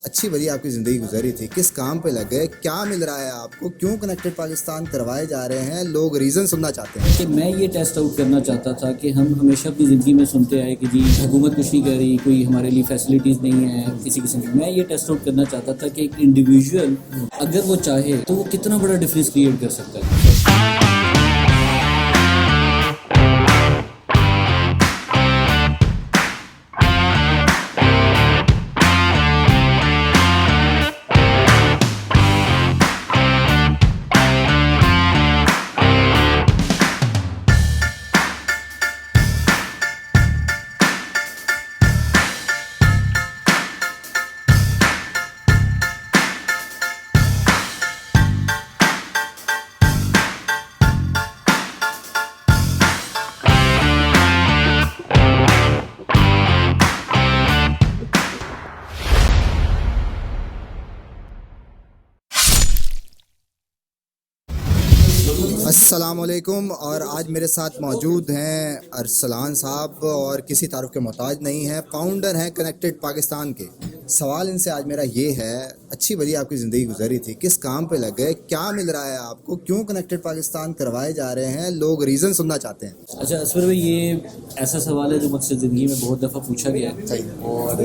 اچھی بڑی آپ کی زندگی گزری تھی، کس کام پہ لگ گئے، کیا مل رہا ہے آپ کو، کیوں کنیکٹڈ پاکستان کروائے جا رہے ہیں؟ لوگ ریزن سننا چاہتے ہیں کہ میں یہ ٹیسٹ آؤٹ کرنا چاہتا تھا کہ ہم ہمیشہ اپنی زندگی میں سنتے آئے کہ جی حکومت کچھ نہیں کر رہی، کوئی ہمارے لیے فیسلٹیز نہیں ہیں کسی قسم کی. میں یہ ٹیسٹ آؤٹ کرنا چاہتا تھا کہ ایک انڈیویژول اگر وہ چاہے تو وہ کتنا بڑا ڈفرینس کریٹ کر سکتا ہے. السلام علیکم. اور آج میرے ساتھ موجود ہیں ارسلان صاحب، اور کسی تعارف کے محتاج نہیں ہیں، فاؤنڈر ہیں کنیکٹڈ پاکستان کے. سوال ان سے آج میرا یہ ہے، اچھی بڑی آپ کی زندگی گزری تھی، کس کام پہ لگ گئے، کیا مل رہا ہے آپ کو، کیوں کنیکٹڈ پاکستان کروائے جا رہے ہیں؟ لوگ ریزن سننا چاہتے ہیں. اچھا اسور بھائی، یہ ایسا سوال ہے جو مجھ سے زندگی میں بہت دفعہ پوچھا گیا ہے اور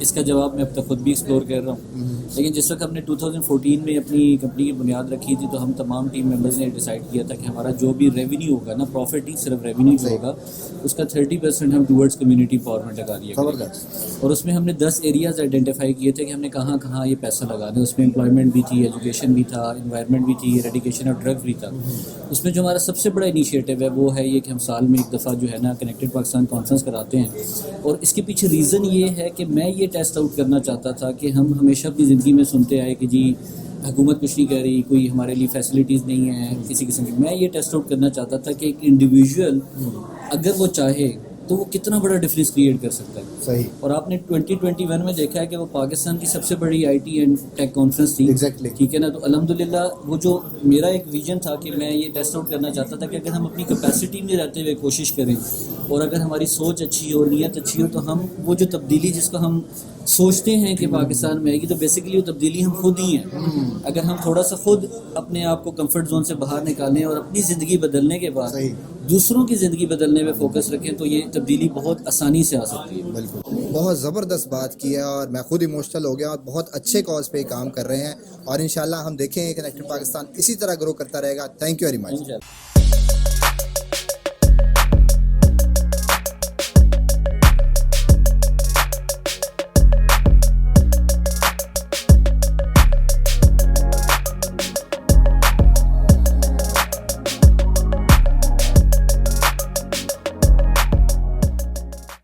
اس کا جواب میں اب تک خود بھی ایکسپلور کر رہا ہوں. لیکن جس وقت ہم نے 2014 میں اپنی کمپنی کی بنیاد رکھی تھی تو ہم تمام ٹیم ممبرز نے ڈیسائیڈ کیا تھا کہ ہمارا جو بھی ریونیو ہوگا نا، پروفٹ نہیں صرف ریونیو جو ہوگا اس کا 30% ہم ٹورڈز کمیونٹی امپاورمنٹ لگا دیا کریں گے. اور اس میں ہم نے 10 ایریاز آئیڈینٹیفائی کیے تھے کہ ہم نے کہاں کہاں یہ پیسہ لگانا ہے. اس میں امپلائمنٹ بھی تھی، ایجوکیشن بھی تھا، انوائرمنٹ بھی تھی، ایریڈیکیشن آف ڈرگ بھی تھا. اس میں جو ہمارا سب سے بڑا انیشیٹو ہے وہ ہے یہ کہ ہم سال میں ایک دفعہ جو ہے نا کنیکٹڈ پاکستان کانفرنس کراتے ہیں. اور اس کے پیچھے ریزن یہ ہے کہ میں یہ ٹیسٹ آؤٹ کرنا چاہتا تھا کہ ہم ہمیشہ اپنی زندگی میں سنتے آئے کہ جی حکومت کچھ نہیں کر رہی، کوئی ہمارے لیے فیسلٹیز نہیں ہیں کسی قسم کی. میں یہ ٹیسٹ آؤٹ کرنا چاہتا تھا کہ ایک انڈیویژول اگر وہ چاہے تو وہ کتنا بڑا ڈفرینس کریٹ کر سکتا ہے. صحیح. اور آپ نے 2021 میں دیکھا ہے کہ وہ پاکستان کی سب سے بڑی I T and take conference تھی. ایگزیکٹلی. ٹھیک ہے نا. تو الحمدللہ وہ جو میرا ایک ویژن تھا کہ میں یہ ٹیسٹ آؤٹ کرنا چاہتا تھا کہ اگر ہم اپنی کیپیسٹی میں رہتے ہوئے کوشش کریں اور اگر ہماری سوچ اچھی ہو، نیت اچھی ہو، تو ہم وہ جو تبدیلی جس کو ہم سوچتے ہیں کہ پاکستان میں آئے گی، تو بیسیکلی وہ تبدیلی ہم خود ہی ہیں. اگر ہم تھوڑا سا خود اپنے آپ کو کمفرٹ زون سے باہر نکالیں اور اپنی زندگی بدلنے کے بعد دوسروں کی زندگی بدلنے میں فوکس رکھیں تو یہ تبدیلی بہت آسانی سے آ سکتی ہے. بالکل، بہت زبردست بات کی ہے اور میں خود ایموشنل ہو گیا، اور بہت اچھے کاز پہ کام کر رہے ہیں، اور انشاءاللہ ہم دیکھیں کنیکٹڈ پاکستان اسی طرح گرو کرتا رہے گا. Thank you very much.